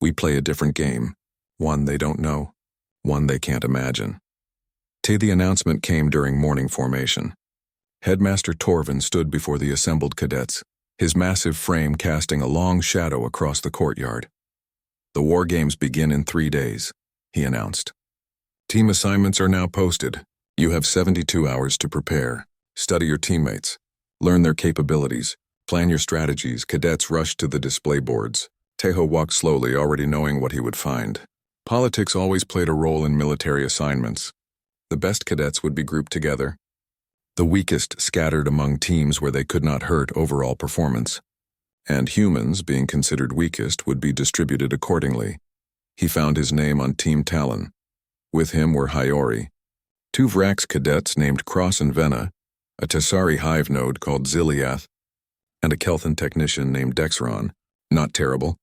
We play a different game, one they don't know, one they can't imagine. The announcement came during morning formation. Headmaster Torvin stood before the assembled cadets, his massive frame casting a long shadow across the courtyard. The war games begin in 3 days, he announced. Team assignments are now posted. You have 72 hours to prepare. Study your teammates. Learn their capabilities. Plan your strategies. Cadets rushed to the display boards. Tejo walked slowly, already knowing what he would find. Politics always played a role in military assignments. The best cadets would be grouped together. The weakest scattered among teams where they could not hurt overall performance. And humans, being considered weakest, would be distributed accordingly. He found his name on Team Talon. With him were Hiyori, 2 Vrax cadets named Cross and Vena, a Tessari hive node called Ziliath, and a Kelthan technician named Dexron. Not terrible,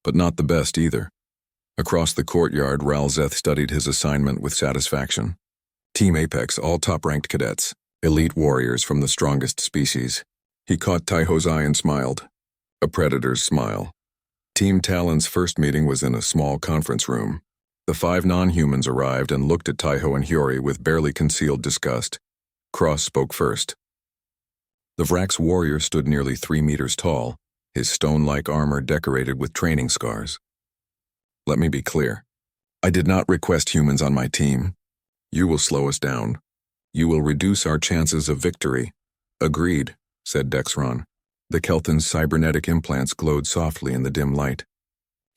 but not the best either. Across the courtyard, Ralzeth studied his assignment with satisfaction. Team Apex, all top-ranked cadets, elite warriors from the strongest species. He caught Taiho's eye and smiled. A predator's smile. Team Talon's first meeting was in a small conference room. The 5 non-humans arrived and looked at Taiho and Hiyori with barely concealed disgust. Cross spoke first. The Vrax warrior stood nearly 3 meters tall, his stone-like armor decorated with training scars. Let me be clear. I did not request humans on my team. You will slow us down. You will reduce our chances of victory. Agreed, said Dexron. The Kelthan's cybernetic implants glowed softly in the dim light.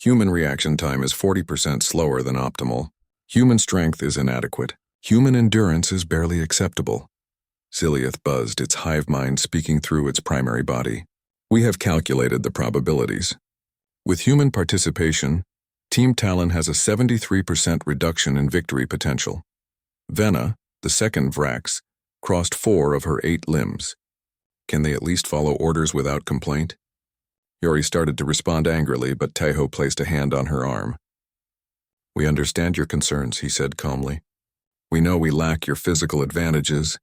Human reaction time is 40% slower than optimal. Human strength is inadequate. Human endurance is barely acceptable. Ziliath buzzed, its hive mind speaking through its primary body. We have calculated the probabilities. With human participation, Team Talon has a 73% reduction in victory potential. Vena, the second Vrax, crossed 4 of her 8 limbs. Can they at least follow orders without complaint? Hiyori started to respond angrily, but Taiho placed a hand on her arm. We understand your concerns, he said calmly. We know we lack your physical advantages.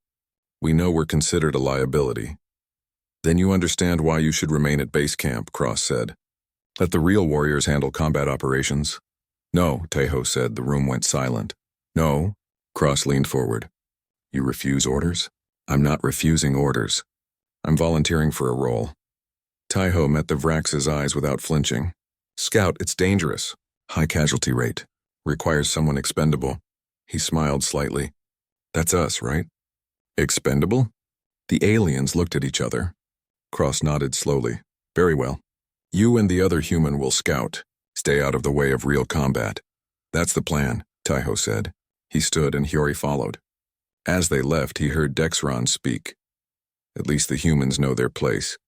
We know we're considered a liability. Then you understand why you should remain at base camp, Cross said. Let the real warriors handle combat operations. No, Taiho said. The room went silent. No, Cross leaned forward. You refuse orders? I'm not refusing orders. I'm volunteering for a role. Taiho met the Vrax's eyes without flinching. Scout, it's dangerous. High casualty rate. Requires someone expendable. He smiled slightly. That's us, right? Expendable? The aliens looked at each other. Cross nodded slowly. Very well. You and the other human will scout. Stay out of the way of real combat. That's the plan, Taiho said. He stood and Hiyori followed. As they left, he heard Dexron speak. At least the humans know their place.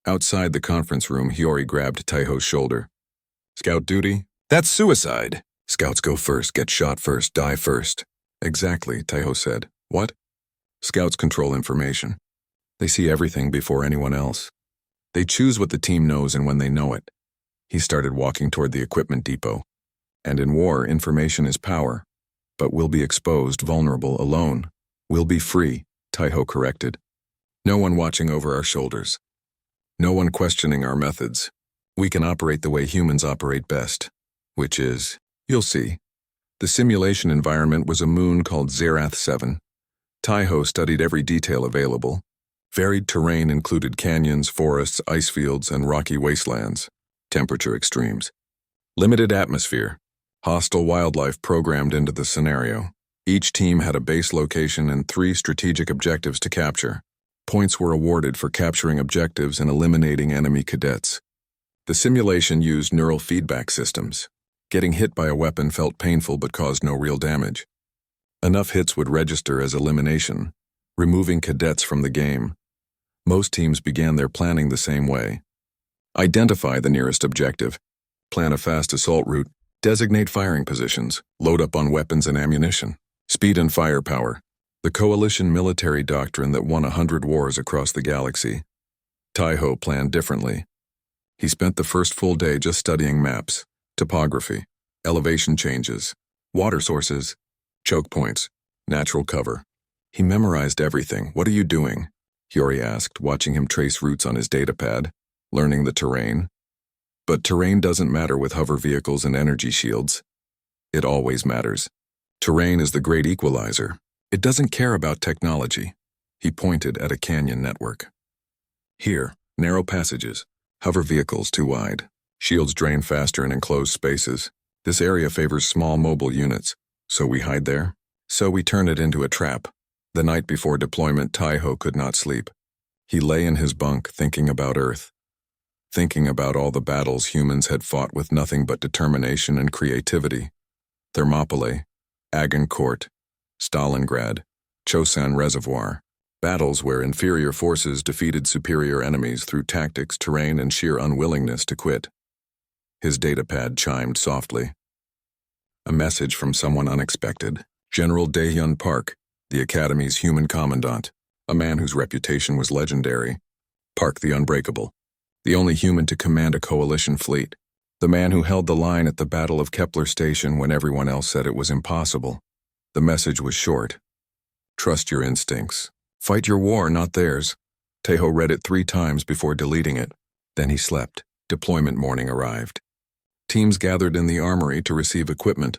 Outside the conference room, Hiyori grabbed Taiho's shoulder. Scout duty? That's suicide. Scouts go first, get shot first, die first. Exactly, Taiho said. What? Scouts control information. They see everything before anyone else. They choose what the team knows and when they know it. He started walking toward the equipment depot. And in war, information is power. But we'll be exposed, vulnerable, alone. We'll be free, Taiho corrected. No one watching over our shoulders. No one questioning our methods. We can operate the way humans operate best, which is, you'll see. The simulation environment was a moon called Zerath 7. Taiho studied every detail available. Varied terrain included canyons, forests, ice fields, and rocky wastelands. Temperature extremes. Limited atmosphere. Hostile wildlife programmed into the scenario. Each team had a base location and 3 strategic objectives to capture. Points were awarded for capturing objectives and eliminating enemy cadets. The simulation used neural feedback systems. Getting hit by a weapon felt painful but caused no real damage. Enough hits would register as elimination, removing cadets from the game. Most teams began their planning the same way. Identify the nearest objective. Plan a fast assault route. Designate firing positions. Load up on weapons and ammunition. Speed and firepower. The coalition military doctrine that won 100 wars across the galaxy. Taiho planned differently. He spent the first full day just studying maps, topography, elevation changes, water sources, choke points, natural cover. He memorized everything. What are you doing? Hiyori asked, watching him trace routes on his datapad, learning the terrain. But terrain doesn't matter with hover vehicles and energy shields. It always matters. Terrain is the great equalizer. It doesn't care about technology. He pointed at a canyon network. Here, narrow passages, hover vehicles too wide. Shields drain faster in enclosed spaces. This area favors small mobile units. So we hide there? So we turn it into a trap. The night before deployment, Taiho could not sleep. He lay in his bunk thinking about Earth. Thinking about all the battles humans had fought with nothing but determination and creativity. Thermopylae, Agincourt, Stalingrad, Chosin Reservoir. Battles where inferior forces defeated superior enemies through tactics, terrain, and sheer unwillingness to quit. His datapad chimed softly. A message from someone unexpected. General Daehyun Park, the Academy's human commandant, a man whose reputation was legendary. Park the Unbreakable, the only human to command a coalition fleet. The man who held the line at the Battle of Kepler Station when everyone else said it was impossible. The message was short. Trust your instincts. Fight your war, not theirs. Taiho read it 3 times before deleting it. Then he slept. Deployment morning arrived. Teams gathered in the armory to receive equipment.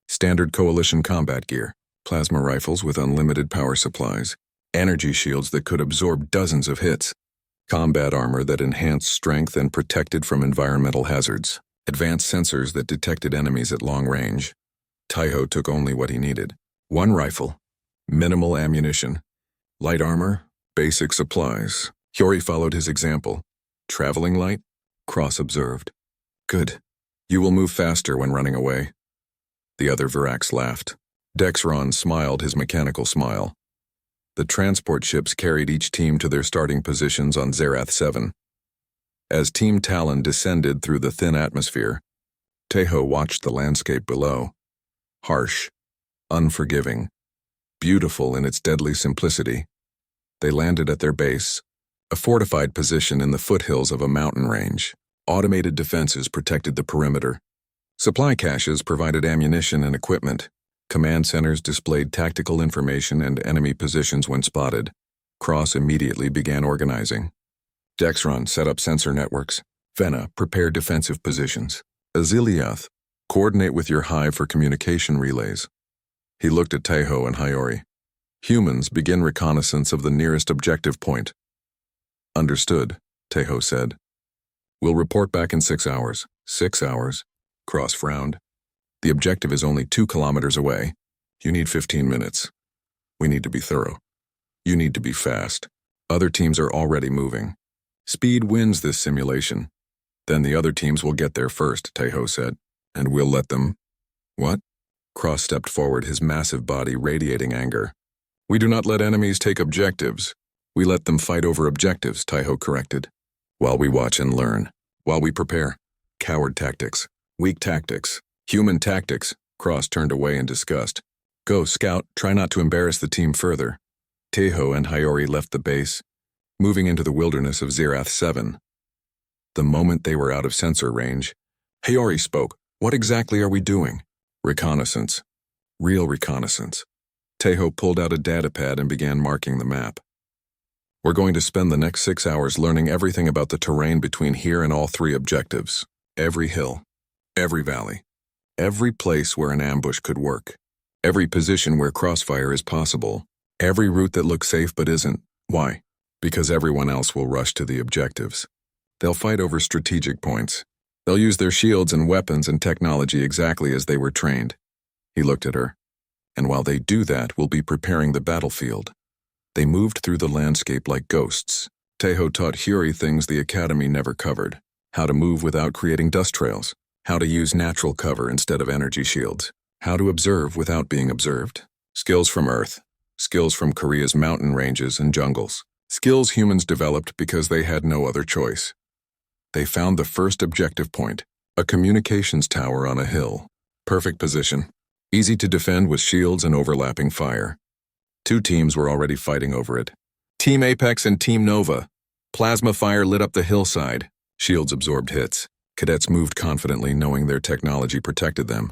Standard coalition combat gear, plasma rifles with unlimited power supplies, energy shields that could absorb dozens of hits, combat armor that enhanced strength and protected from environmental hazards, advanced sensors that detected enemies at long range. Taiho took only what he needed. 1 rifle, minimal ammunition, light armor, basic supplies. Hyori followed his example. Traveling light? Cross observed. Good. You will move faster when running away. The other Virax laughed. Dexron smiled his mechanical smile. The transport ships carried each team to their starting positions on Zerath 7. As Team Talon descended through the thin atmosphere, Taiho watched the landscape below. Harsh, unforgiving, beautiful in its deadly simplicity. They landed at their base, a fortified position in the foothills of a mountain range. Automated defenses protected the perimeter. Supply caches provided ammunition and equipment. Command centers displayed tactical information and enemy positions when spotted. Cross immediately began organizing. Dexron set up sensor networks. Vena prepared defensive positions. Aziliath, coordinate with your hive for communication relays. He looked at Taiho and Hyori. Humans, begin reconnaissance of the nearest objective point. Understood, Taiho said. We'll report back in 6 hours. 6 hours? Cross frowned. The objective is only 2 kilometers away. You need 15 minutes. We need to be thorough. You need to be fast. Other teams are already moving. Speed wins this simulation. Then the other teams will get there first, Taiho said. And we'll let them... What? Cross stepped forward, his massive body radiating anger. We do not let enemies take objectives. We let them fight over objectives, Taiho corrected. While we watch and learn. While we prepare. Coward tactics. Weak tactics. Human tactics. Cross turned away in disgust. Go, Scout. Try not to embarrass the team further. Taiho and Hyori left the base, moving into the wilderness of Zerath 7. The moment they were out of sensor range, Hyori spoke. What exactly are we doing? Reconnaissance. Real reconnaissance. Taiho pulled out a datapad and began marking the map. We're going to spend the next 6 hours learning everything about the terrain between here and all 3 objectives. Every hill. Every valley. Every place where an ambush could work. Every position where crossfire is possible. Every route that looks safe but isn't. Why? Because everyone else will rush to the objectives. They'll fight over strategic points. They'll use their shields and weapons and technology exactly as they were trained. He looked at her. And while they do that, we'll be preparing the battlefield. They moved through the landscape like ghosts. Taiho taught Hyori things the Academy never covered. How to move without creating dust trails. How to use natural cover instead of energy shields. How to observe without being observed. Skills from Earth. Skills from Korea's mountain ranges and jungles. Skills humans developed because they had no other choice. They found the first objective point, a communications tower on a hill. Perfect position. Easy to defend with shields and overlapping fire. 2 teams were already fighting over it. Team Apex and Team Nova. Plasma fire lit up the hillside. Shields absorbed hits. Cadets moved confidently, knowing their technology protected them.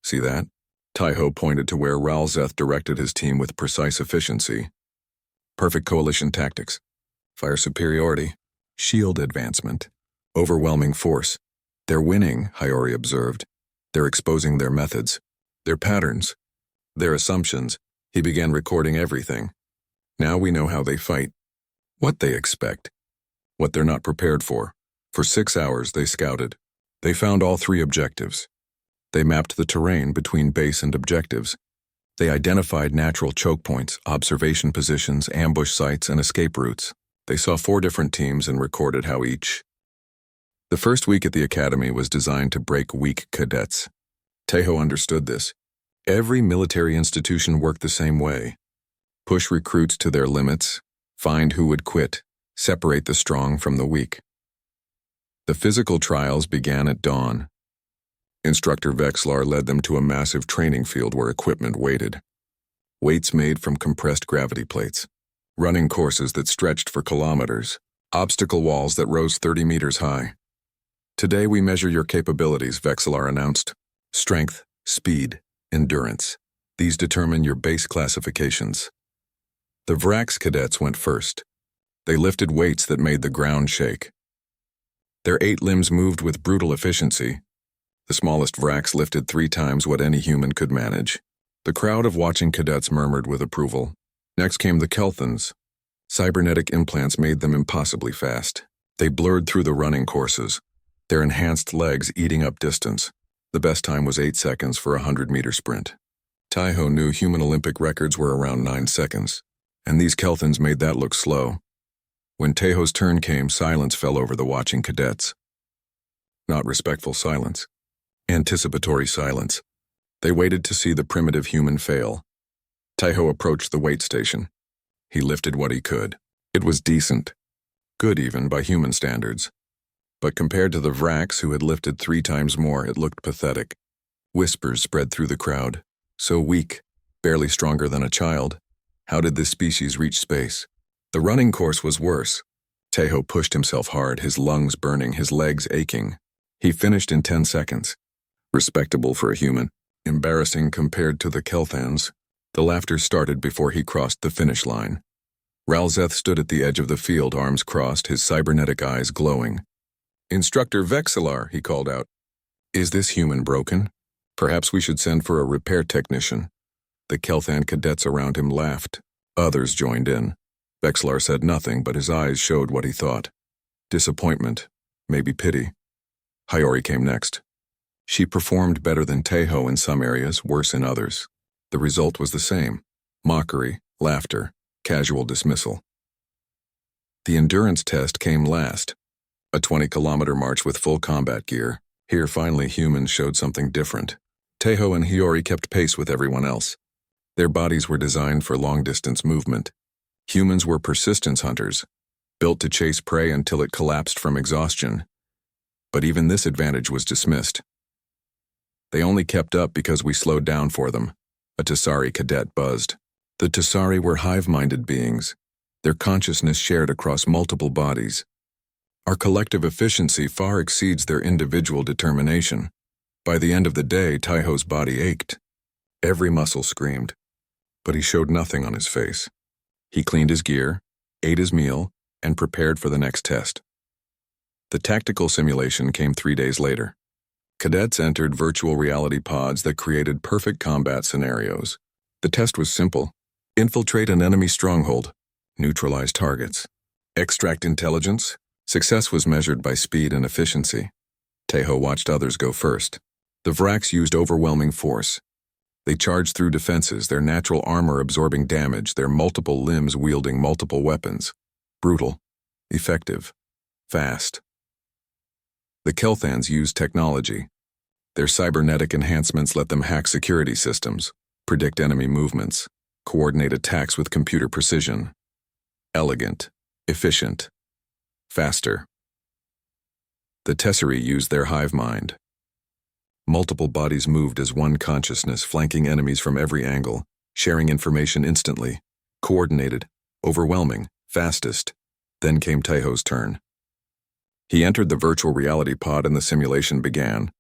See that? Taiho pointed to where Ralzeth directed his team with precise efficiency. Perfect coalition tactics. Fire superiority. Shield advancement. Overwhelming force. They're winning, Hiyori observed. They're exposing their methods, their patterns, their assumptions. He began recording everything. Now we know how they fight, what they expect, what they're not prepared for. For 6 hours they scouted. They found all 3 objectives. They mapped the terrain between base and objectives. They identified natural choke points, observation positions, ambush sites, and escape routes. They saw 4 different teams and recorded how each. The first week at the academy was designed to break weak cadets. Tejo understood this. Every military institution worked the same way. Push recruits to their limits, find who would quit, separate the strong from the weak. The physical trials began at dawn. Instructor Vexlar led them to a massive training field where equipment waited. Weights made from compressed gravity plates, running courses that stretched for kilometers, obstacle walls that rose 30 meters high. Today we measure your capabilities, Vexlar announced. Strength, speed, endurance. These determine your base classifications. The Vrax cadets went first. They lifted weights that made the ground shake. Their 8 limbs moved with brutal efficiency. The smallest Vrax lifted 3 times what any human could manage. The crowd of watching cadets murmured with approval. Next came the Kelthans. Cybernetic implants made them impossibly fast. They blurred through the running courses, their enhanced legs eating up distance. The best time was 8 seconds for a 100-meter sprint. Taiho knew human Olympic records were around 9 seconds, and these Kelthans made that look slow. When Tejo's turn came, silence fell over the watching cadets. Not respectful silence. Anticipatory silence. They waited to see the primitive human fail. Taiho approached the weight station. He lifted what he could. It was decent. Good even by human standards. But compared to the Vrax who had lifted 3 times more, it looked pathetic. Whispers spread through the crowd. So weak, barely stronger than a child. How did this species reach space? The running course was worse. Tejo pushed himself hard, his lungs burning, his legs aching. He finished in 10 seconds. Respectable for a human. Embarrassing compared to the Kelthans. The laughter started before he crossed the finish line. Ralzeth stood at the edge of the field, arms crossed, his cybernetic eyes glowing. "Instructor Vexlar," he called out. "Is this human broken? Perhaps we should send for a repair technician." The Kelthan cadets around him laughed. Others joined in. Vexlar said nothing, but his eyes showed what he thought. Disappointment, maybe pity. Hiyori came next. She performed better than Tejo in some areas, worse in others. The result was the same. Mockery, laughter, casual dismissal. The endurance test came last. A 20-kilometer march with full combat gear. Here finally humans showed something different. Tejo and Hiyori kept pace with everyone else. Their bodies were designed for long-distance movement. Humans were persistence hunters, built to chase prey until it collapsed from exhaustion. But even this advantage was dismissed. They only kept up because we slowed down for them, a Tasari cadet buzzed. The Tasari were hive-minded beings, their consciousness shared across multiple bodies. Our collective efficiency far exceeds their individual determination. By the end of the day, Taiho's body ached. Every muscle screamed, but he showed nothing on his face. He cleaned his gear, ate his meal, and prepared for the next test. The tactical simulation came 3 days later. Cadets entered virtual reality pods that created perfect combat scenarios. The test was simple. Infiltrate an enemy stronghold, neutralize targets, extract intelligence. Success was measured by speed and efficiency. Tejo watched others go first. The Vrax used overwhelming force. They charged through defenses, their natural armor absorbing damage, their multiple limbs wielding multiple weapons. Brutal, effective, fast. The Kelthans used technology. Their cybernetic enhancements let them hack security systems, predict enemy movements, coordinate attacks with computer precision. Elegant, efficient, faster. The Tesserae used their hive mind. Multiple bodies moved as one consciousness, flanking enemies from every angle, sharing information instantly, coordinated, overwhelming, fastest. Then came Tejo's turn. He entered the virtual reality pod and the simulation began.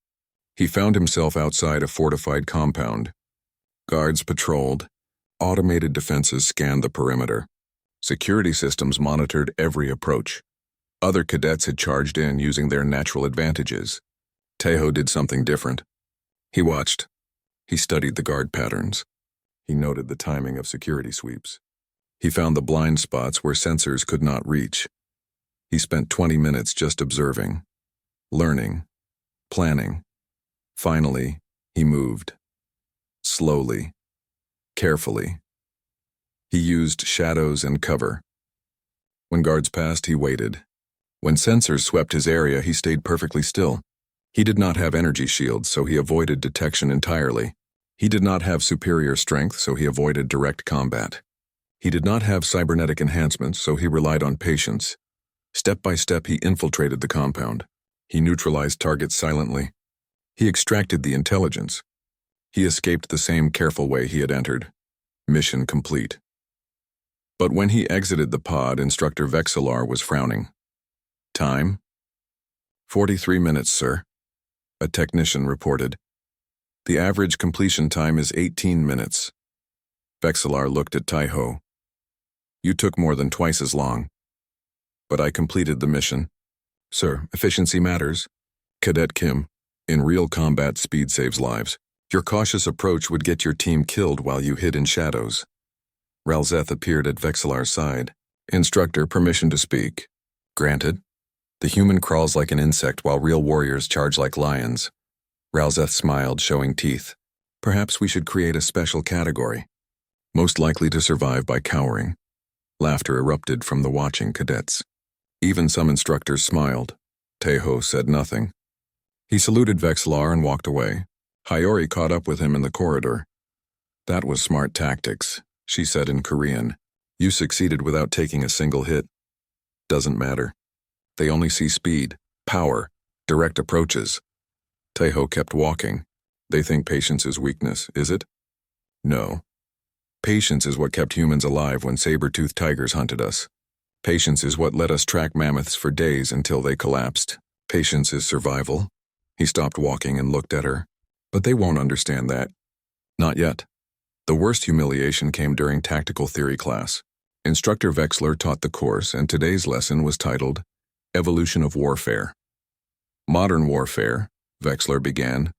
He found himself outside a fortified compound. Guards patrolled. Automated defenses scanned the perimeter. Security systems monitored every approach. Other cadets had charged in using their natural advantages. Tejo did something different. He watched. He studied the guard patterns. He noted the timing of security sweeps. He found the blind spots where sensors could not reach. He spent 20 minutes just observing, learning, planning. Finally, he moved. Slowly, carefully. He used shadows and cover. When guards passed, he waited. When sensors swept his area, he stayed perfectly still. He did not have energy shields, so he avoided detection entirely. He did not have superior strength, so he avoided direct combat. He did not have cybernetic enhancements, so he relied on patience. Step by step, he infiltrated the compound. He neutralized targets silently. He extracted the intelligence. He escaped the same careful way he had entered. Mission complete. But when he exited the pod, Instructor Vexillar was frowning. Time? 43 minutes, sir, a technician reported. The average completion time is 18 minutes. Vexillar looked at Tejo. You took more than twice as long. But I completed the mission. Sir, efficiency matters. Cadet Kim, in real combat, speed saves lives. Your cautious approach would get your team killed while you hid in shadows. Ralzeth appeared at Vexillar's side. Instructor, permission to speak. Granted. The human crawls like an insect while real warriors charge like lions. Ralzeth smiled, showing teeth. Perhaps we should create a special category. Most likely to survive by cowering. Laughter erupted from the watching cadets. Even some instructors smiled. Tejo said nothing. He saluted Vexillar and walked away. Hayori caught up with him in the corridor. That was smart tactics, she said in Korean. You succeeded without taking a single hit. Doesn't matter. They only see speed, power, direct approaches. Tejo kept walking. They think patience is weakness, is it? No. Patience is what kept humans alive when saber-toothed tigers hunted us. Patience is what let us track mammoths for days until they collapsed. Patience is survival. He stopped walking and looked at her. But they won't understand that. Not yet. The worst humiliation came during tactical theory class. Instructor Vexler taught the course, and today's lesson was titled Evolution of Warfare. Modern warfare, Vexler began,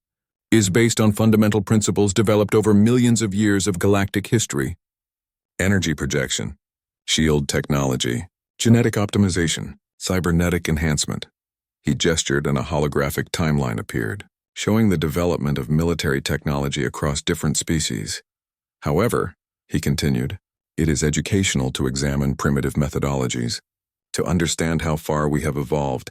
is based on fundamental principles developed over millions of years of galactic history. Energy projection, shield technology, genetic optimization, cybernetic enhancement. He gestured and a holographic timeline appeared, showing the development of military technology across different species. However, he continued, it is educational to examine primitive methodologies, to understand how far we have evolved.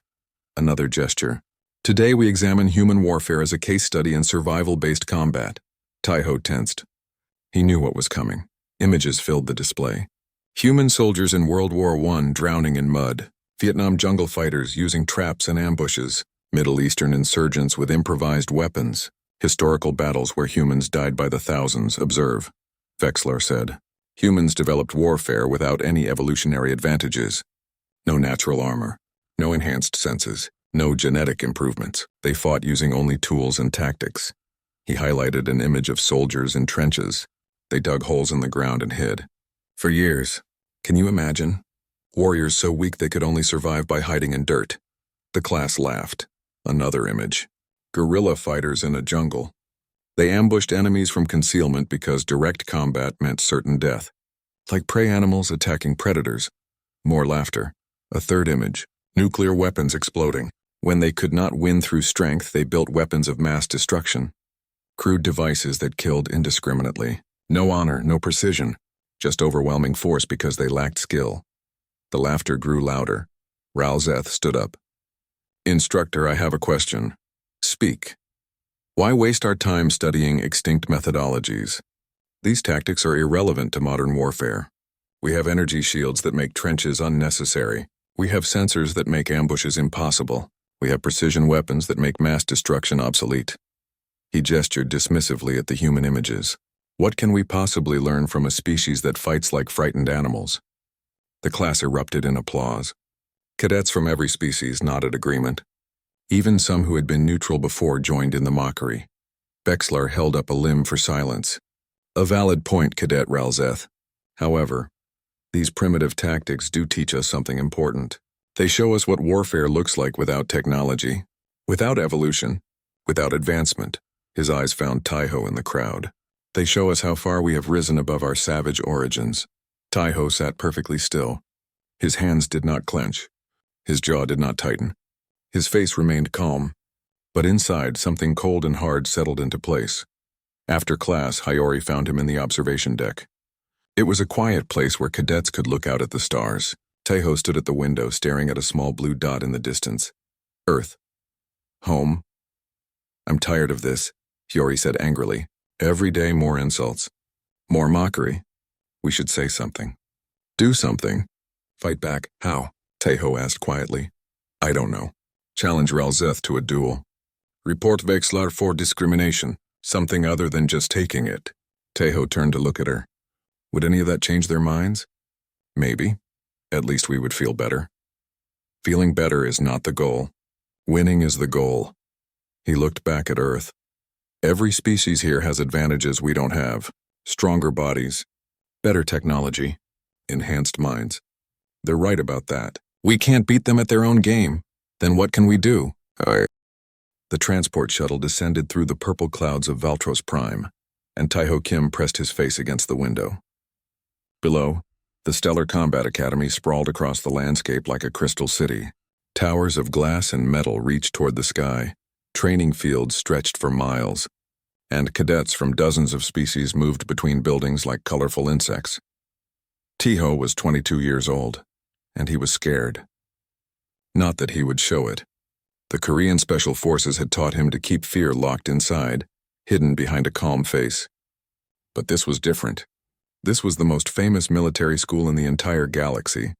Another gesture. Today we examine human warfare as a case study in survival-based combat. Tejo tensed. He knew what was coming. Images filled the display. Human soldiers in World War I drowning in mud. Vietnam jungle fighters using traps and ambushes. Middle Eastern insurgents with improvised weapons. Historical battles where humans died by the thousands. Observe. Vexler said. Humans developed warfare without any evolutionary advantages. No natural armor. No enhanced senses. No genetic improvements. They fought using only tools and tactics. He highlighted an image of soldiers in trenches. They dug holes in the ground and hid. For years. Can you imagine? Warriors so weak they could only survive by hiding in dirt. The class laughed. Another image. Guerrilla fighters in a jungle. They ambushed enemies from concealment because direct combat meant certain death. Like prey animals attacking predators. More laughter. A third image. Nuclear weapons exploding. When they could not win through strength, they built weapons of mass destruction. Crude devices that killed indiscriminately. No honor, no precision. Just overwhelming force because they lacked skill. The laughter grew louder. Ralzeth stood up. Instructor, I have a question. Speak. Why waste our time studying extinct methodologies? These tactics are irrelevant to modern warfare. We have energy shields that make trenches unnecessary. We have sensors that make ambushes impossible. We have precision weapons that make mass destruction obsolete. He gestured dismissively at the human images. What can we possibly learn from a species that fights like frightened animals? The class erupted in applause. Cadets from every species nodded agreement. Even some who had been neutral before joined in the mockery. Vexler held up a limb for silence. A valid point, Cadet Ralzeth. However, these primitive tactics do teach us something important. They show us what warfare looks like without technology, without evolution, Without advancement, his eyes found Taiho in the crowd. They show us how far we have risen above our savage origins. Taiho sat perfectly still. His hands did not clench. His jaw did not tighten. His face remained calm. But inside, something cold and hard settled into place. After class, Hiyori found him in the observation deck. It was a quiet place where cadets could look out at the stars. Taiho stood at the window, staring at a small blue dot in the distance. Earth. Home. I'm tired of this, Hiyori said angrily. Every day more insults. More mockery. We should say something. Do something. Fight back. How? Taiho asked quietly. I don't know. Challenge Ralzeth to a duel. Report Vexlar for discrimination. Something other than just taking it. Taiho turned to look at her. Would any of that change their minds? Maybe. At least we would feel better. Feeling better is not the goal. Winning is the goal. He looked back at Earth. Every species here has advantages we don't have. Stronger bodies, better technology, enhanced minds. They're right about that. We can't beat them at their own game. Then what can we do? The transport shuttle descended through the purple clouds of Valtros Prime, and Taiho Kim pressed his face against the window. Below, the Stellar Combat Academy sprawled across the landscape like a crystal city. Towers of glass and metal reached toward the sky. Training fields stretched for miles, and cadets from dozens of species moved between buildings like colorful insects. Taiho was 22 years old, and he was scared. Not that he would show it. The Korean Special Forces had taught him to keep fear locked inside, hidden behind a calm face. But this was different. This was the most famous military school in the entire galaxy,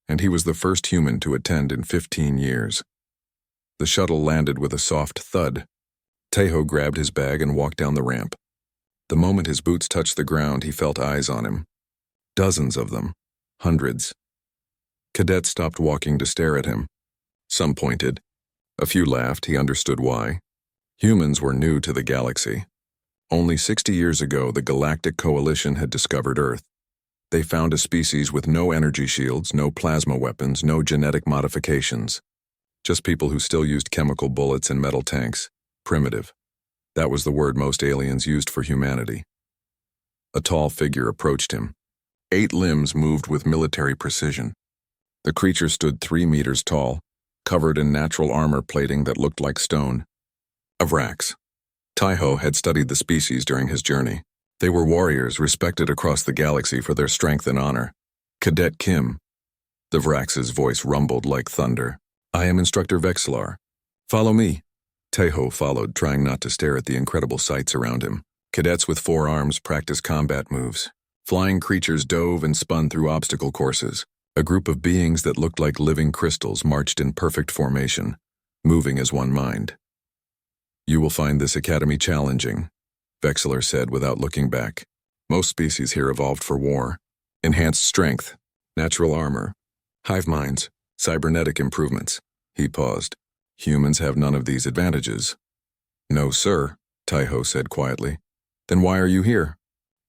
and he was the first human to attend in 15 years. The shuttle landed with a soft thud. Taiho grabbed his bag and walked down the ramp. The moment his boots touched the ground, he felt eyes on him. Dozens of them. Hundreds. Cadets stopped walking to stare at him. Some pointed. A few laughed. He understood why. Humans were new to the galaxy. Only 60 years ago, the Galactic Coalition had discovered Earth. They found a species with no energy shields, no plasma weapons, no genetic modifications. Just people who still used chemical bullets and metal tanks. Primitive. That was the word most aliens used for humanity. A tall figure approached him. 8 limbs moved with military precision. The creature stood 3 meters tall, covered in natural armor plating that looked like stone. Avrax. Taiho had studied the species during his journey. They were warriors respected across the galaxy for their strength and honor. Cadet Kim. The Vrax's voice rumbled like thunder. I am Instructor Vexlar. Follow me. Taiho followed, trying not to stare at the incredible sights around him. Cadets with 4 arms practiced combat moves. Flying creatures dove and spun through obstacle courses. A group of beings that looked like living crystals marched in perfect formation, moving as one mind. You will find this academy challenging, Vexlar said without looking back. Most species here evolved for war. Enhanced strength, natural armor, hive minds, cybernetic improvements. He paused. Humans have none of these advantages. No, sir, Taiho said quietly. Then why are you here?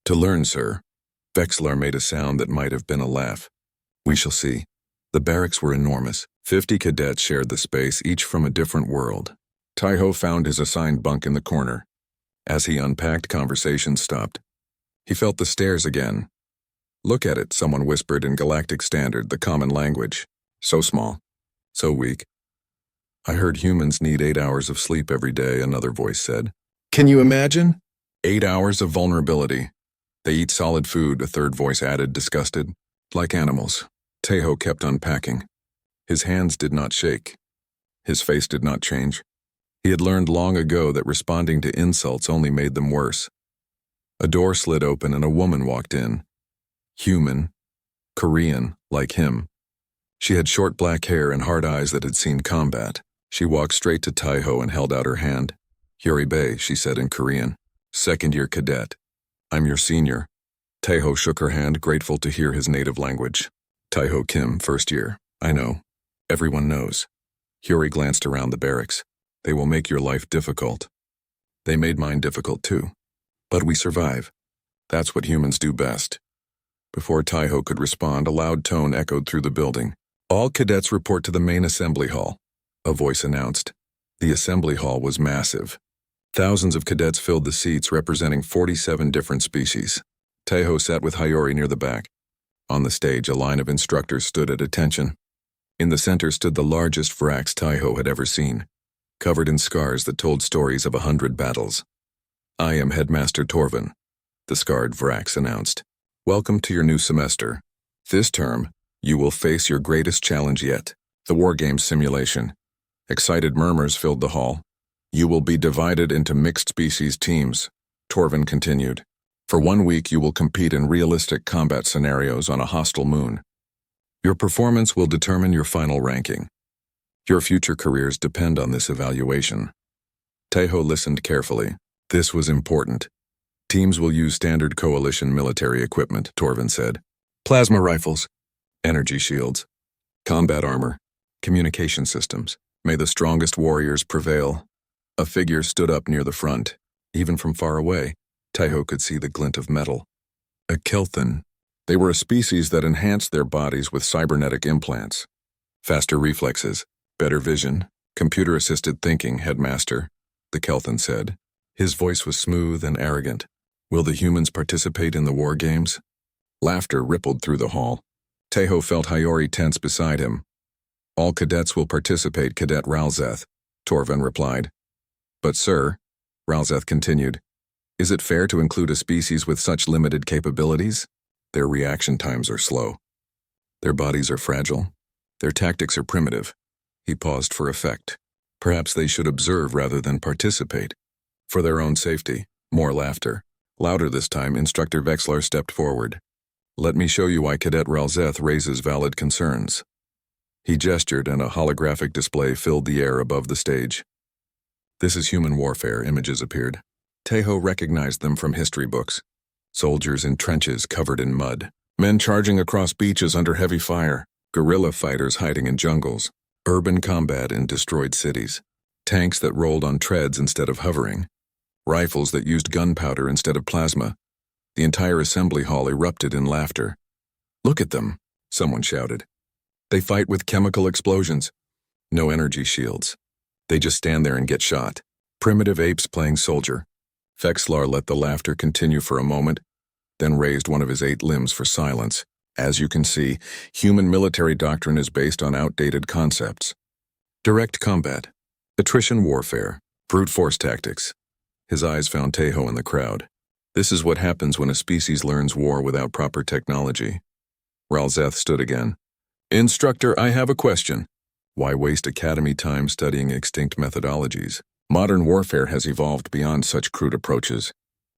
To learn, sir. Vexlar made a sound that might have been a laugh. We shall see. The barracks were enormous. 50 cadets shared the space, each from a different world. Taiho found his assigned bunk in the corner. As he unpacked, conversation stopped. He felt the stares again. Look at it, someone whispered in Galactic Standard, the common language. So small. So weak. I heard humans need 8 hours of sleep every day, another voice said. Can you imagine? 8 hours of vulnerability. They eat solid food, a third voice added, disgusted. Like animals. Taiho kept unpacking. His hands did not shake. His face did not change. He had learned long ago that responding to insults only made them worse. A door slid open and a woman walked in. Human. Korean, like him. She had short black hair and hard eyes that had seen combat. She walked straight to Taiho and held out her hand. Hyori Bae, she said in Korean. 2nd-year cadet. I'm your senior. Taiho shook her hand, grateful to hear his native language. Taiho Kim, 1st year. I know. Everyone knows. Hyori glanced around the barracks. They will make your life difficult. They made mine difficult too. But we survive. That's what humans do best. Before Taiho could respond, a loud tone echoed through the building. All cadets report to the main assembly hall, a voice announced. The assembly hall was massive. Thousands of cadets filled the seats representing 47 different species. Taiho sat with Hayori near the back. On the stage, a line of instructors stood at attention. In the center stood the largest Vrax Taiho had ever seen, covered in scars that told stories of 100 battles. "I am Headmaster Torvin," the scarred Vrax announced. "Welcome to your new semester. This term, you will face your greatest challenge yet, the War Games simulation." Excited murmurs filled the hall. "You will be divided into mixed species teams," Torvin continued. "For 1 week you will compete in realistic combat scenarios on a hostile moon. Your performance will determine your final ranking. Your future careers depend on this evaluation." Taiho listened carefully. This was important. "Teams will use standard coalition military equipment," Torvin said. "Plasma rifles, energy shields, combat armor, communication systems. May the strongest warriors prevail." A figure stood up near the front. Even from far away, Taiho could see the glint of metal. A Kelthan. They were a species that enhanced their bodies with cybernetic implants. "Faster reflexes, better vision, computer-assisted thinking, Headmaster," the Kelthan said. His voice was smooth and arrogant. "Will the humans participate in the War Games?" Laughter rippled through the hall. Taiho felt Hayori tense beside him. "All cadets will participate, Cadet Ralzeth," Torvin replied. "But sir," Ralzeth continued, "is it fair to include a species with such limited capabilities? Their reaction times are slow. Their bodies are fragile. Their tactics are primitive." He paused for effect. "Perhaps they should observe rather than participate. For their own safety." More laughter. Louder this time, Instructor Vexlar stepped forward. "Let me show you why Cadet Ralzeth raises valid concerns." He gestured and a holographic display filled the air above the stage. "This is human warfare," images appeared. Taiho recognized them from history books. Soldiers in trenches covered in mud. Men charging across beaches under heavy fire. Guerrilla fighters hiding in jungles. Urban combat in destroyed cities. Tanks that rolled on treads instead of hovering. Rifles that used gunpowder instead of plasma. The entire assembly hall erupted in laughter. "Look at them," someone shouted. "They fight with chemical explosions. No energy shields. They just stand there and get shot. Primitive apes playing soldier." Vexlar let the laughter continue for a moment, then raised one of his 8 limbs for silence. "As you can see, human military doctrine is based on outdated concepts. Direct combat, attrition warfare, brute force tactics." His eyes found Taiho in the crowd. "This is what happens when a species learns war without proper technology." Ralzeth stood again. "Instructor, I have a question. Why waste academy time studying extinct methodologies? Modern warfare has evolved beyond such crude approaches.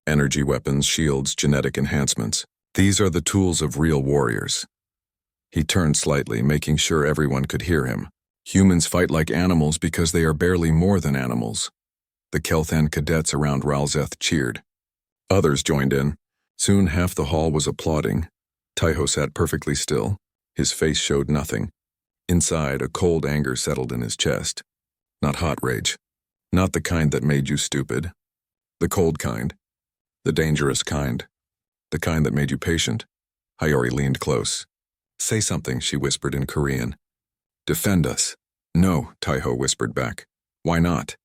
Energy weapons, shields, genetic enhancements. These are the tools of real warriors." He turned slightly, making sure everyone could hear him. "Humans fight like animals because they are barely more than animals." The Kelthan cadets around Ralzeth cheered. Others joined in. Soon half the hall was applauding. Taiho sat perfectly still. His face showed nothing. Inside, a cold anger settled in his chest. Not hot rage. Not the kind that made you stupid. The cold kind. The dangerous kind. The kind that made you patient. Hayori leaned close. "Say something," she whispered in Korean. "Defend us." "No," Taiho whispered back. "Why not?"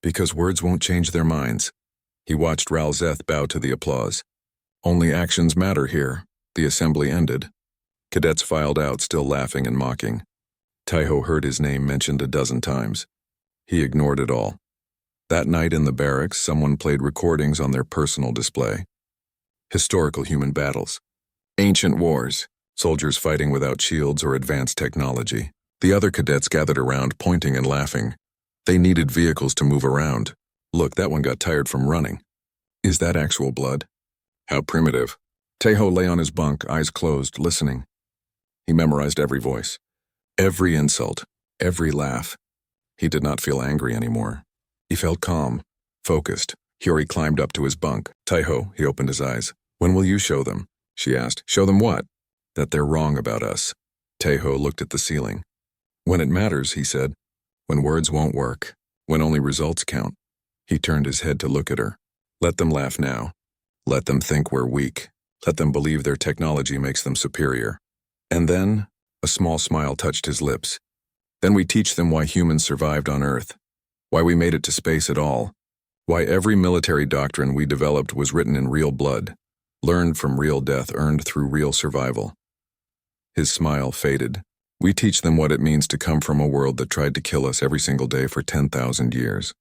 "Because words won't change their minds." He watched Ralzeth bow to the applause. "Only actions matter here." The assembly ended. Cadets filed out, still laughing and mocking. Taiho heard his name mentioned a dozen times. He ignored it all. That night in the barracks, someone played recordings on their personal display. Historical human battles. Ancient wars. Soldiers fighting without shields or advanced technology. The other cadets gathered around, pointing and laughing. They needed vehicles to move around. "Look, that one got tired from running." "Is that actual blood?" "How primitive." Taiho lay on his bunk, eyes closed, listening. He memorized every voice. Every insult, every laugh. He did not feel angry anymore. He felt calm, focused. Hiyori climbed up to his bunk. "Taiho," he opened his eyes. "When will you show them?" she asked. "Show them what?" "That they're wrong about us." Taiho looked at the ceiling. "When it matters," he said. "When words won't work. When only results count." He turned his head to look at her. "Let them laugh now. Let them think we're weak. Let them believe their technology makes them superior. And then," a small smile touched his lips, "then we teach them why humans survived on Earth. Why we made it to space at all. Why every military doctrine we developed was written in real blood, learned from real death earned through real survival. His smile faded. We teach them what it means to come from a world that tried to kill us every single day for 10,000 years.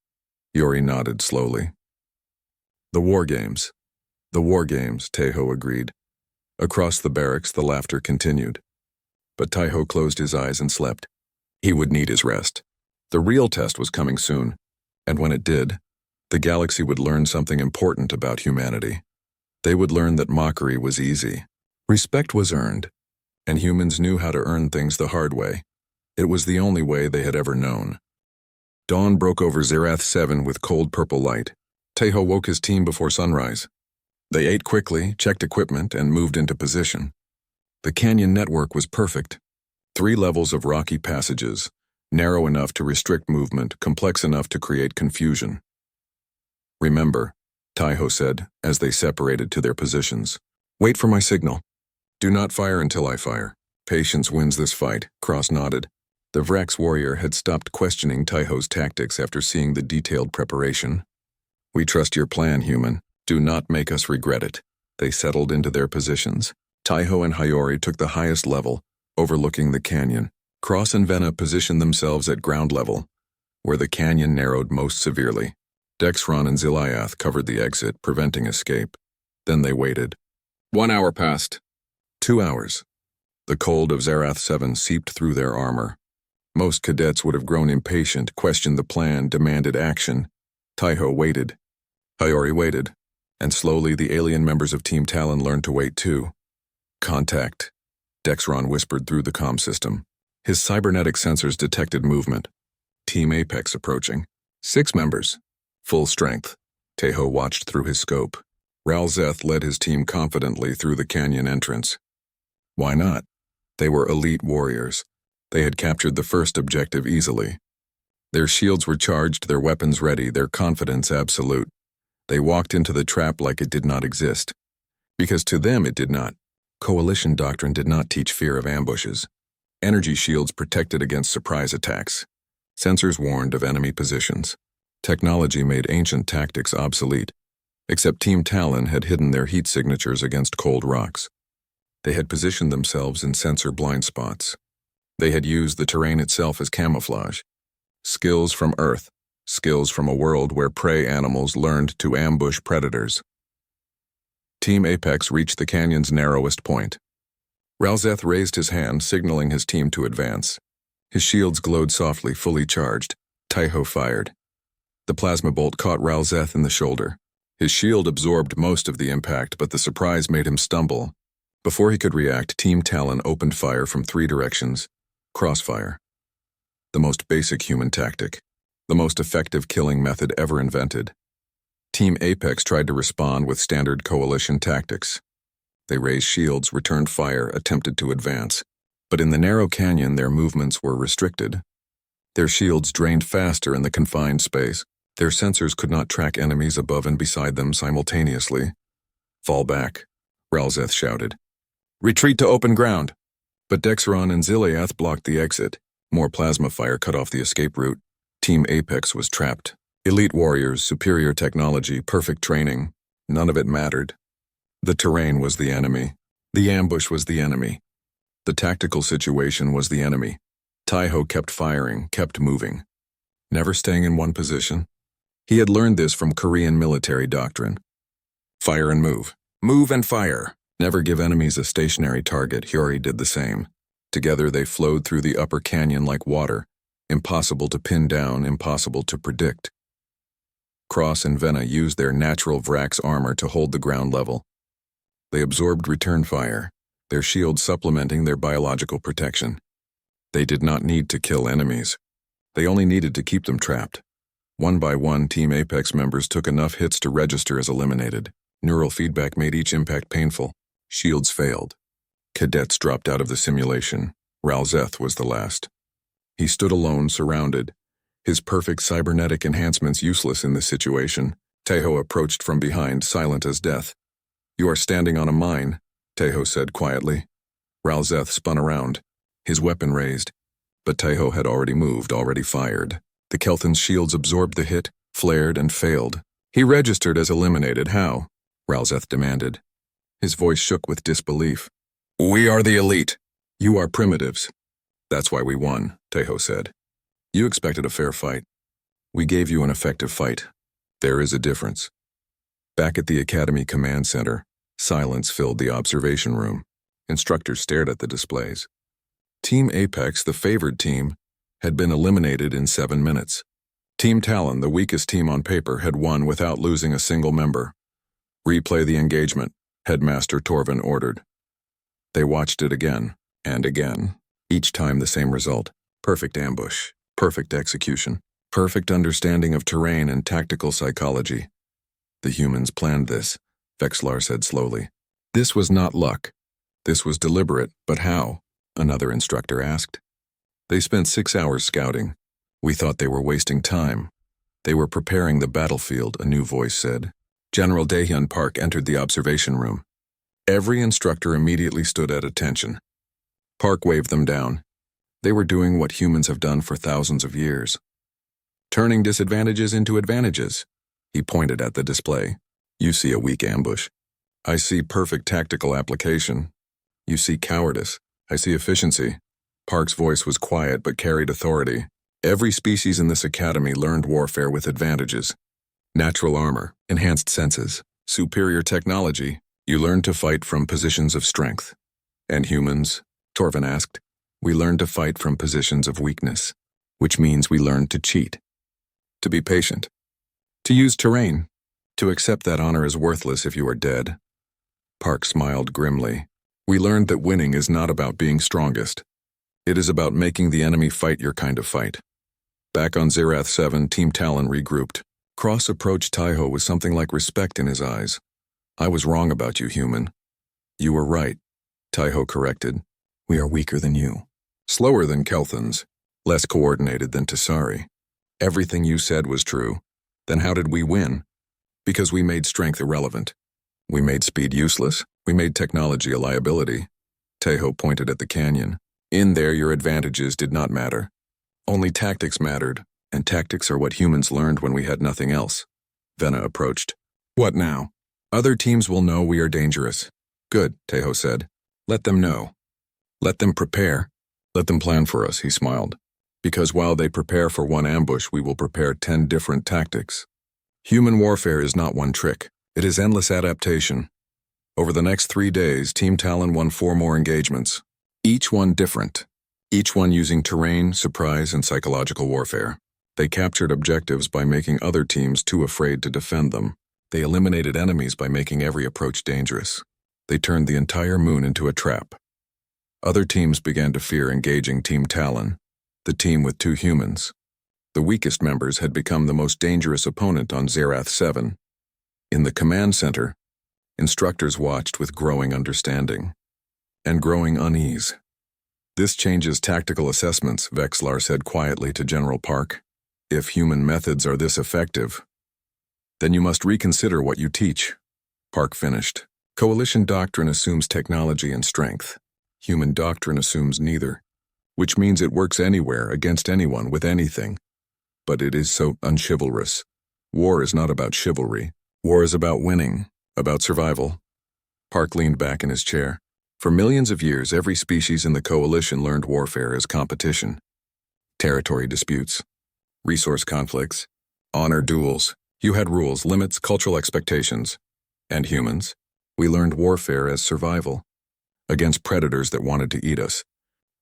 Yori nodded slowly. The war games. The war games, Taiho agreed. Across the barracks, the laughter continued. But Taiho closed his eyes and slept. He would need his rest. The real test was coming soon, and when it did, the galaxy would learn something important about humanity. They would learn that mockery was easy. Respect was earned, and humans knew how to earn things the hard way. It was the only way they had ever known. Dawn broke over Zerath 7 with cold purple light. Taiho woke his team before sunrise. They ate quickly, checked equipment, and moved into position. The canyon network was perfect. 3 levels of rocky passages, narrow enough to restrict movement, complex enough to create confusion. Remember, Taiho said, as they separated to their positions. Wait for my signal. Do not fire until I fire. Patience wins this fight, Cross nodded. The Vrax warrior had stopped questioning Taiho's tactics after seeing the detailed preparation. We trust your plan, human. Do not make us regret it. They settled into their positions. Taiho and Hiyori took the highest level, overlooking the canyon. Cross and Venna positioned themselves at ground level, where the canyon narrowed most severely. Dexron and Ziliath covered the exit, preventing escape. Then they waited. 1 hour passed. 2 hours. The cold of Zerath 7 seeped through their armor. Most cadets would have grown impatient, questioned the plan, demanded action. Taiho waited. Hiyori waited. And slowly the alien members of Team Talon learned to wait too. Contact, Dexron whispered through the comm system. His cybernetic sensors detected movement. Team Apex approaching. 6 members. Full strength. Taiho watched through his scope. Ralzeth led his team confidently through the canyon entrance. Why not? They were elite warriors. They had captured the first objective easily. Their shields were charged, their weapons ready, their confidence absolute. They walked into the trap like it did not exist. Because to them it did not. Coalition doctrine did not teach fear of ambushes. Energy shields protected against surprise attacks. Sensors warned of enemy positions. Technology made ancient tactics obsolete. Except Team Talon had hidden their heat signatures against cold rocks. They had positioned themselves in sensor blind spots. They had used the terrain itself as camouflage. Skills from Earth. Skills from a world where prey animals learned to ambush predators. Team Apex reached the canyon's narrowest point. Ralzeth raised his hand, signaling his team to advance. His shields glowed softly, fully charged. Taiho fired. The plasma bolt caught Ralzeth in the shoulder. His shield absorbed most of the impact, but the surprise made him stumble. Before he could react, Team Talon opened fire from 3 directions. Crossfire. The most basic human tactic. The most effective killing method ever invented. Team Apex tried to respond with standard coalition tactics. They raised shields, returned fire, attempted to advance. But in the narrow canyon, their movements were restricted. Their shields drained faster in the confined space. Their sensors could not track enemies above and beside them simultaneously. Fall back, Ralzeth shouted. Retreat to open ground. But Dexron and Ziliath blocked the exit. More plasma fire cut off the escape route. Team Apex was trapped. Elite warriors, superior technology, perfect training. None of it mattered. The terrain was the enemy. The ambush was the enemy. The tactical situation was the enemy. Taiho kept firing, kept moving. Never staying in one position. He had learned this from Korean military doctrine. Fire and move. Move and fire. Never give enemies a stationary target. Hiyori did the same. Together they flowed through the upper canyon like water. Impossible to pin down, impossible to predict. Cross and Venna used their natural Vrax armor to hold the ground level. They absorbed return fire, their shields supplementing their biological protection. They did not need to kill enemies. They only needed to keep them trapped. One by one, Team Apex members took enough hits to register as eliminated. Neural feedback made each impact painful. Shields failed. Cadets dropped out of the simulation. Ralzeth was the last. He stood alone, surrounded. His perfect cybernetic enhancements useless in this situation. Taiho approached from behind, silent as death. You are standing on a mine, Taiho said quietly. Ralzeth spun around, his weapon raised. But Taiho had already moved, already fired. The Kelthan's shields absorbed the hit, flared, and failed. He registered as eliminated. How? Ralzeth demanded. His voice shook with disbelief. We are the elite. You are primitives. That's why we won, Tejo said. You expected a fair fight. We gave you an effective fight. There is a difference. Back at the Academy Command Center, silence filled the observation room. Instructors stared at the displays. Team Apex, the favored team, had been eliminated in 7 minutes. Team Talon, the weakest team on paper, had won without losing a single member. Replay the engagement, Headmaster Torvin ordered. They watched it again, and again. Each time the same result. Perfect ambush, perfect execution, perfect understanding of terrain and tactical psychology. The humans planned this, Vexlar said slowly. This was not luck. This was deliberate, but how? Another instructor asked. They spent 6 hours scouting. We thought they were wasting time. They were preparing the battlefield, a new voice said. General Daehyun Park entered the observation room. Every instructor immediately stood at attention. Park waved them down. They were doing what humans have done for thousands of years. Turning disadvantages into advantages. He pointed at the display. You see a weak ambush. I see perfect tactical application. You see cowardice. I see efficiency. Park's voice was quiet but carried authority. Every species in this academy learned warfare with advantages. Natural armor, enhanced senses, superior technology. You learned to fight from positions of strength. And humans? Torvin asked. We learned to fight from positions of weakness, which means we learned to cheat, to be patient, to use terrain, to accept that honor is worthless if you are dead. Park smiled grimly. We learned that winning is not about being strongest. It is about making the enemy fight your kind of fight. Back on Zerath 7, Team Talon regrouped. Cross approached Taiho with something like respect in his eyes. I was wrong about you, human. You were right, Taiho corrected. We are weaker than you. Slower than Kelthans. Less coordinated than Tasari. Everything you said was true. Then how did we win? Because we made strength irrelevant. We made speed useless. We made technology a liability. Taiho pointed at the canyon. In there, your advantages did not matter. Only tactics mattered, and tactics are what humans learned when we had nothing else. Vena approached. What now? Other teams will know we are dangerous. Good, Taiho said. Let them know. Let them prepare. Let them plan for us, he smiled. Because while they prepare for one ambush, we will prepare 10 different tactics. Human warfare is not one trick. It is endless adaptation. Over the next 3 days, Team Talon won 4 more engagements. Each one different. Each one using terrain, surprise, and psychological warfare. They captured objectives by making other teams too afraid to defend them. They eliminated enemies by making every approach dangerous. They turned the entire moon into a trap. Other teams began to fear engaging Team Talon, the team with 2 humans. The weakest members had become the most dangerous opponent on Zerath 7. In the command center, instructors watched with growing understanding and growing unease. This changes tactical assessments, Vexlar said quietly to General Park. If human methods are this effective, then you must reconsider what you teach. Park finished. Coalition doctrine assumes technology and strength. Human doctrine assumes neither, which means it works anywhere, against anyone, with anything. But it is so unchivalrous. War is not about chivalry. War is about winning, about survival. Park leaned back in his chair. For millions of years, every species in the Coalition learned warfare as competition. Territory disputes, resource conflicts, honor duels. You had rules, limits, cultural expectations. And humans? We learned warfare as survival. Against predators that wanted to eat us.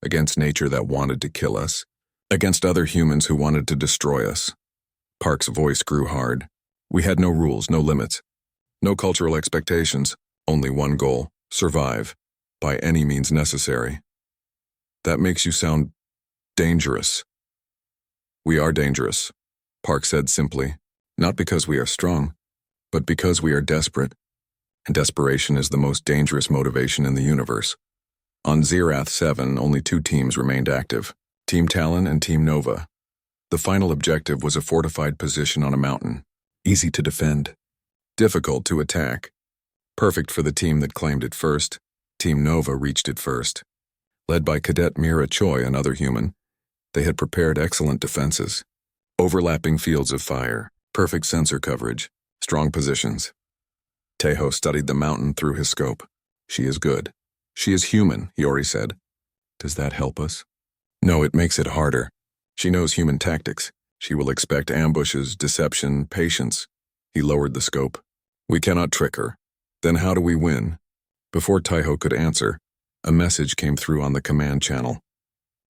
Against nature that wanted to kill us. Against other humans who wanted to destroy us. Park's voice grew hard. We had no rules, no limits. No cultural expectations. Only one goal: survive. By any means necessary. That makes you sound dangerous. We are dangerous, Park said simply, not because we are strong, but because we are desperate. And desperation is the most dangerous motivation in the universe. On Zerath 7, only 2 teams remained active, Team Talon and Team Nova. The final objective was a fortified position on a mountain, easy to defend, difficult to attack. Perfect for the team that claimed it first. Team Nova reached it first. Led by Cadet Mira Choi, another human, they had prepared excellent defenses. Overlapping fields of fire, perfect sensor coverage, Strong positions. Taiho studied the mountain through his scope. She is good. She is human, Hiyori said. Does that help us? No, it makes it harder. She knows human tactics. She will expect ambushes, deception, patience. He lowered the scope. We cannot trick her. Then how do we win? Before Taiho could answer, a message came through on the command channel.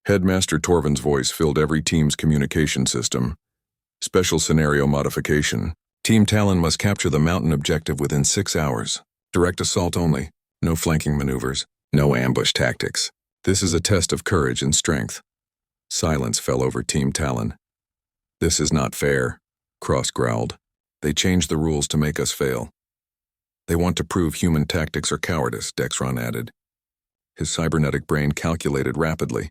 Headmaster Torvin's voice filled every team's communication system. Special scenario modification. Team Talon must capture the mountain objective within 6 hours. Direct assault only. No flanking maneuvers. No ambush tactics. This is a test of courage and strength. Silence fell over Team Talon. This is not fair, Cross growled. They changed the rules to make us fail. They want to prove human tactics are cowardice, Dexron added. His cybernetic brain calculated rapidly.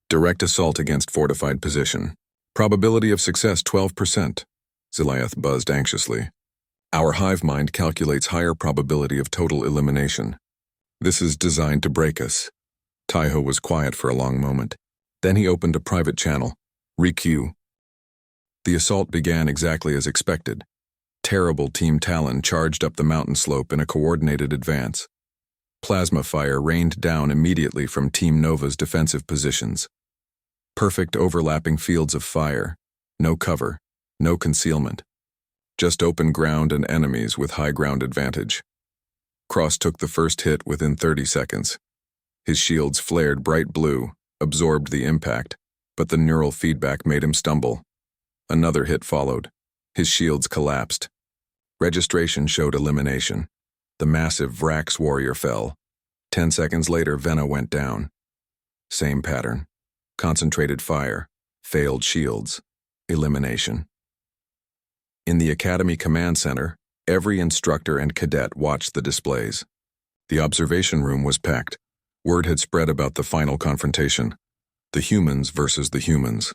Direct assault against fortified position. Probability of success 12%. Zilaeth buzzed anxiously. Our hive mind calculates higher probability of total elimination. This is designed to break us. Taiho was quiet for a long moment. Then he opened a private channel. Requeue. The assault began exactly as expected. Terrible Team Talon charged up the mountain slope in a coordinated advance. Plasma fire rained down immediately from Team Nova's defensive positions. Perfect overlapping fields of fire. No cover. No concealment. Just open ground and enemies with high ground advantage. Cross took the first hit within 30 seconds. His shields flared bright blue, absorbed the impact, but the neural feedback made him stumble. Another hit followed. His shields collapsed. Registration showed elimination. The massive Vrax warrior fell. 10 seconds later, Vena went down. Same pattern. Concentrated fire. Failed shields. Elimination. In the Academy Command Center, every instructor and cadet watched the displays. The observation room was packed. Word had spread about the final confrontation. The humans versus the humans.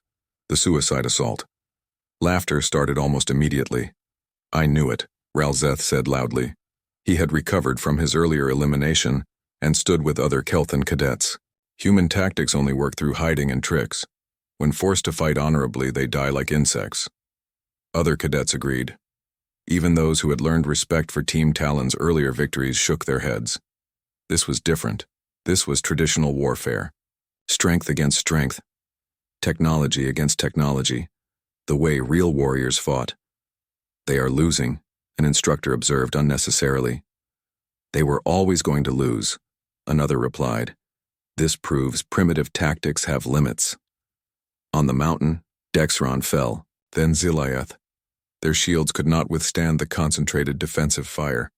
The suicide assault. Laughter started almost immediately. I knew it, Ralzeth said loudly. He had recovered from his earlier elimination and stood with other Kelthan cadets. Human tactics only work through hiding and tricks. When forced to fight honorably, they die like insects. Other cadets agreed. Even those who had learned respect for Team Talon's earlier victories shook their heads. This was different. This was traditional warfare. Strength against strength. Technology against technology. The way real warriors fought. They are losing, an instructor observed unnecessarily. They were always going to lose, another replied. This proves primitive tactics have limits. On the mountain, Dexron fell, then Zilaeth. Their shields could not withstand the concentrated defensive fire.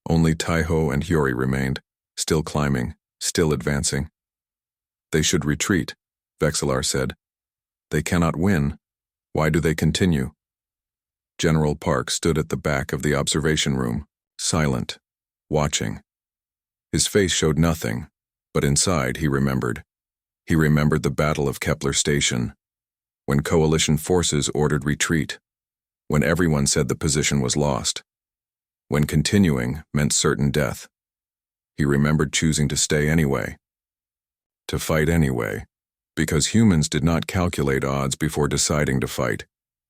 Only Taiho and Hiyori remained, still climbing, still advancing. They should retreat, Vexillar said. They cannot win. Why do they continue? General Park stood at the back of the observation room, silent, watching. His face showed nothing, but inside he remembered. He remembered the Battle of Kepler Station, when coalition forces ordered retreat, when everyone said the position was lost, when continuing meant certain death. He remembered choosing to stay anyway, to fight anyway, because humans did not calculate odds before deciding to fight.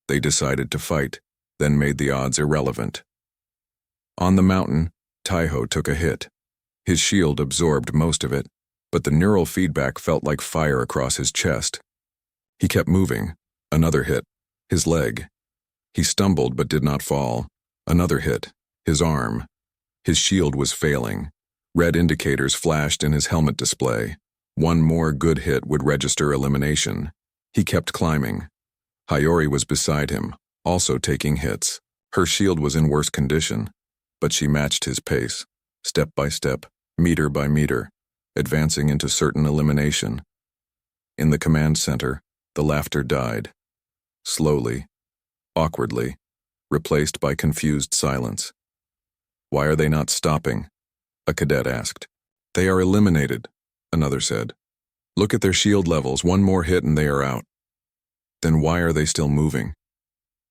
They decided to fight, then made the odds irrelevant. On the mountain, Taiho took a hit. His shield absorbed most of it, but the neural feedback felt like fire across his chest. He kept moving. Another hit. His leg. He stumbled but did not fall. Another hit. His arm. His shield was failing. Red indicators flashed in his helmet display. One more good hit would register elimination. He kept climbing. Hiyori was beside him, also taking hits. Her shield was in worse condition, but she matched his pace, step by step, meter by meter, advancing into certain elimination. In the command center, the laughter died. Slowly, awkwardly, replaced by confused silence. Why are they not stopping? A cadet asked. They are eliminated, another said. Look at their shield levels, one more hit and they are out. Then why are they still moving?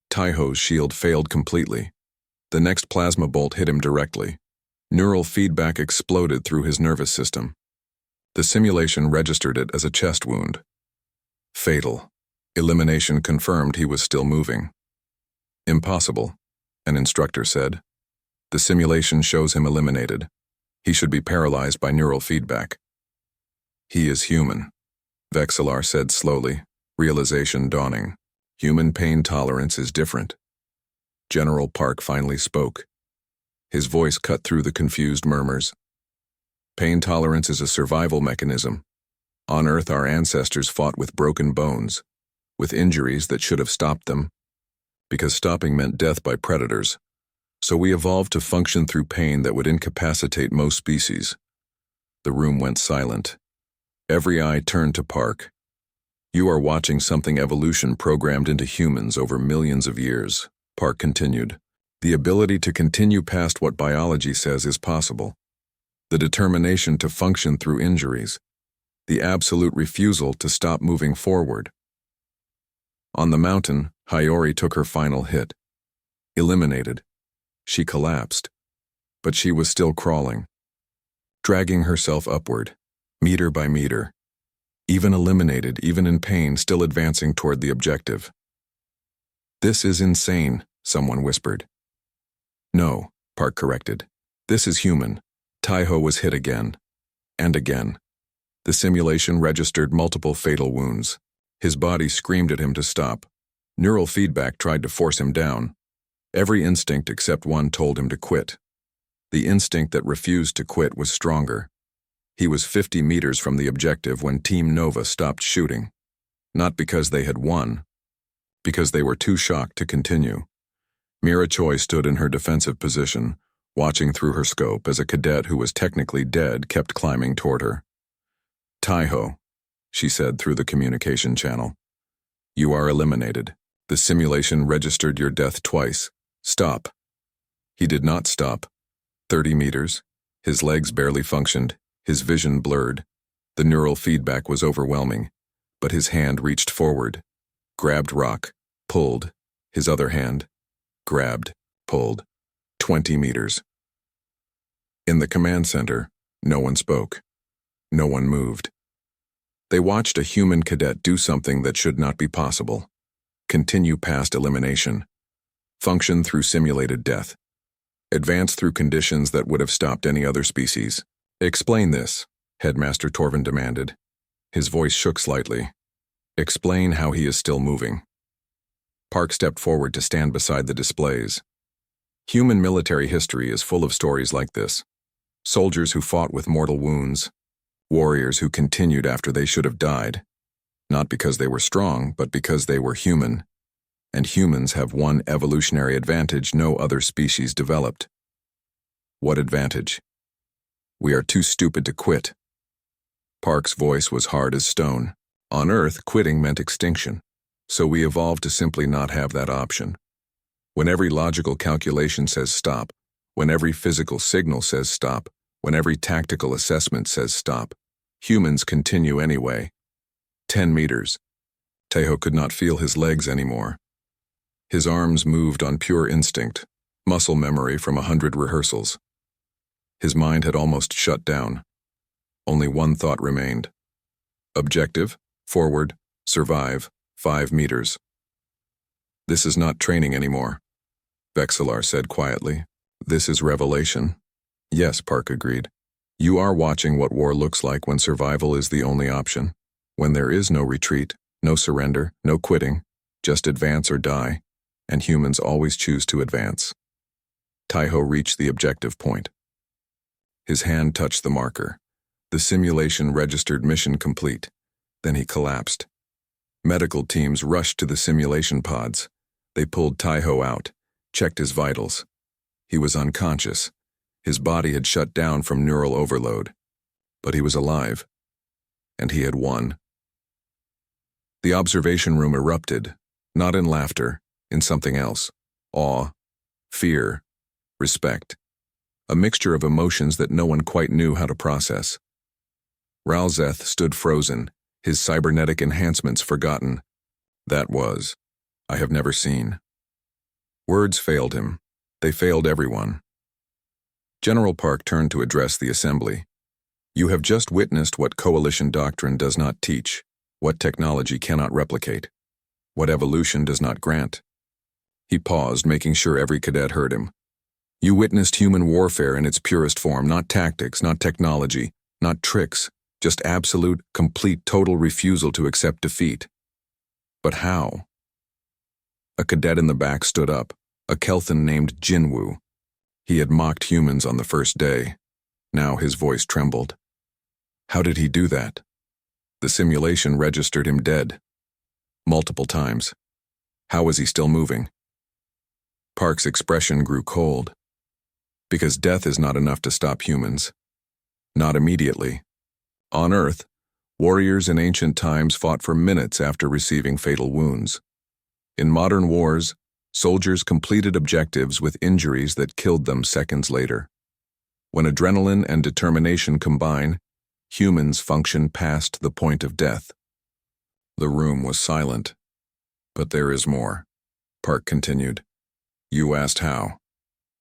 Taiho's shield failed completely. The next plasma bolt hit him directly. Neural feedback exploded through his nervous system. The simulation registered it as a chest wound. Fatal. Elimination confirmed he was still moving. Impossible. an instructor said. The simulation shows him eliminated. He should be paralyzed by neural feedback. He is human, Vexillar said slowly, realization dawning. Human pain tolerance is different. General Park finally spoke. His voice cut through the confused murmurs. Pain tolerance is a survival mechanism. On Earth, our ancestors fought with broken bones, with injuries that should have stopped them, because stopping meant death by predators. So we evolved to function through pain that would incapacitate most species. The room went silent. Every eye turned to Park. You are watching something evolution programmed into humans over millions of years, Park continued. The ability to continue past what biology says is possible. The determination to function through injuries. The absolute refusal to stop moving forward. On the mountain, Hiyori took her final hit. Eliminated. She collapsed. But she was still crawling. Dragging herself upward, meter by meter. Even eliminated, even in pain, still advancing toward the objective. This is insane, someone whispered. No, Park corrected. This is human. Taiho was hit again. And again. The simulation registered multiple fatal wounds. His body screamed at him to stop. Neural feedback tried to force him down. Every instinct except one told him to quit. The instinct that refused to quit was stronger. He was 50 meters from the objective when Team Nova stopped shooting. Not because they had won. Because they were too shocked to continue. Mira Choi stood in her defensive position, watching through her scope as a cadet who was technically dead kept climbing toward her. Taiho, she said through the communication channel. You are eliminated. The simulation registered your death twice. Stop. He did not stop. 30 meters. His legs barely functioned. His vision blurred. The neural feedback was overwhelming. But his hand reached forward. Grabbed rock. Pulled. His other hand. Grabbed. Pulled. 20 meters. In the command center, no one spoke. No one moved. They watched a human cadet do something that should not be possible. Continue past elimination. Function through simulated death. Advance through conditions that would have stopped any other species. Explain this, Headmaster Torvin demanded. His voice shook slightly. Explain how he is still moving. Park stepped forward to stand beside the displays. Human military history is full of stories like this. Soldiers who fought with mortal wounds. Warriors who continued after they should have died. Not because they were strong, but because they were human. And humans have one evolutionary advantage no other species developed. What advantage? We are too stupid to quit. Park's voice was hard as stone. On Earth, quitting meant extinction, so we evolved to simply not have that option. When every logical calculation says stop, when every physical signal says stop, when every tactical assessment says stop, humans continue anyway. 10 meters. Taiho could not feel his legs anymore. His arms moved on pure instinct, muscle memory from 100 rehearsals. His mind had almost shut down. Only one thought remained. Objective, forward, survive, 5 meters. This is not training anymore, Vexillar said quietly. This is revelation. Yes, Park agreed. You are watching what war looks like when survival is the only option. When there is no retreat, no surrender, no quitting, just advance or die, and humans always choose to advance. Taiho reached the objective point. His hand touched the marker. The simulation registered mission complete. Then he collapsed. Medical teams rushed to the simulation pods. They pulled Taiho out, checked his vitals. He was unconscious. His body had shut down from neural overload. But he was alive. And he had won. The observation room erupted, not in laughter, in something else. Awe, fear, respect. A mixture of emotions that no one quite knew how to process. Ralzeth stood frozen, his cybernetic enhancements forgotten. That was, I have never seen. Words failed him. They failed everyone. General Park turned to address the assembly. You have just witnessed what coalition doctrine does not teach, what technology cannot replicate, what evolution does not grant. He paused, making sure every cadet heard him. You witnessed human warfare in its purest form, not tactics, not technology, not tricks, just absolute, complete, total refusal to accept defeat. But how? A cadet in the back stood up, a Kelthan named Jinwoo. He had mocked humans on the first day. Now his voice trembled. How did he do that? The simulation registered him dead. Multiple times. How was he still moving? Park's expression grew cold. Because death is not enough to stop humans. Not immediately. On Earth, warriors in ancient times fought for minutes after receiving fatal wounds. In modern wars, soldiers completed objectives with injuries that killed them seconds later. When adrenaline and determination combine, humans function past the point of death. The room was silent. But there is more, Park continued. You asked how.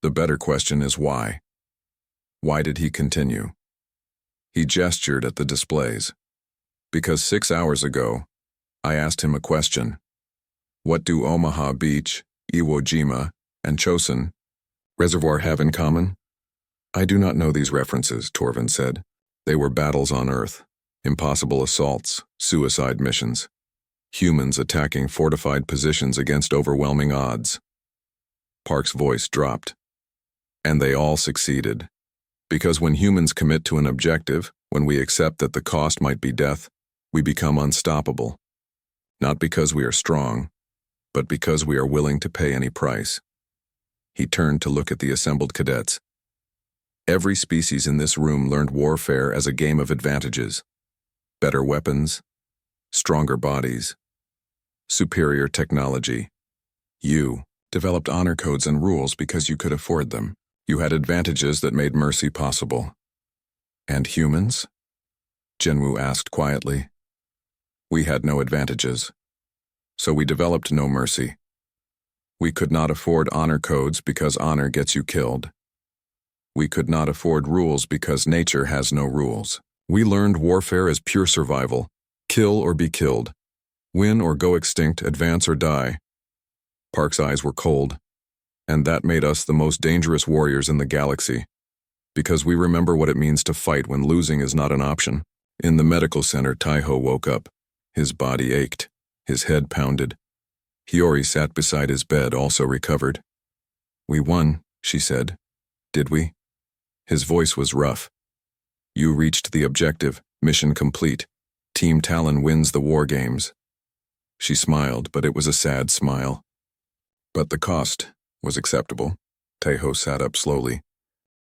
The better question is why. Why did he continue? He gestured at the displays. Because 6 hours ago, I asked him a question. What do Omaha Beach, Iwo Jima, and Chosin Reservoir have in common? I do not know these references, Torvin said. They were battles on Earth, impossible assaults, suicide missions. Humans attacking fortified positions against overwhelming odds. Park's voice dropped. And they all succeeded. Because when humans commit to an objective, when we accept that the cost might be death, we become unstoppable. Not because we are strong, but because we are willing to pay any price. He turned to look at the assembled cadets. Every species in this room learned warfare as a game of advantages. Better weapons, stronger bodies, superior technology. You developed honor codes and rules because you could afford them. You had advantages that made mercy possible. And humans? Jinwoo asked quietly. We had no advantages. So we developed no mercy. We could not afford honor codes because honor gets you killed. We could not afford rules because nature has no rules. We learned warfare as pure survival. Kill or be killed. Win or go extinct, advance or die. Park's eyes were cold. And that made us the most dangerous warriors in the galaxy. Because we remember what it means to fight when losing is not an option. In the medical center, Taiho woke up. His body ached. His head pounded. Hiyori sat beside his bed, also recovered. We won, she said. Did we? His voice was rough. You reached the objective, mission complete. Team Talon wins the war games. She smiled, but it was a sad smile. But the cost was acceptable. Taiho sat up slowly.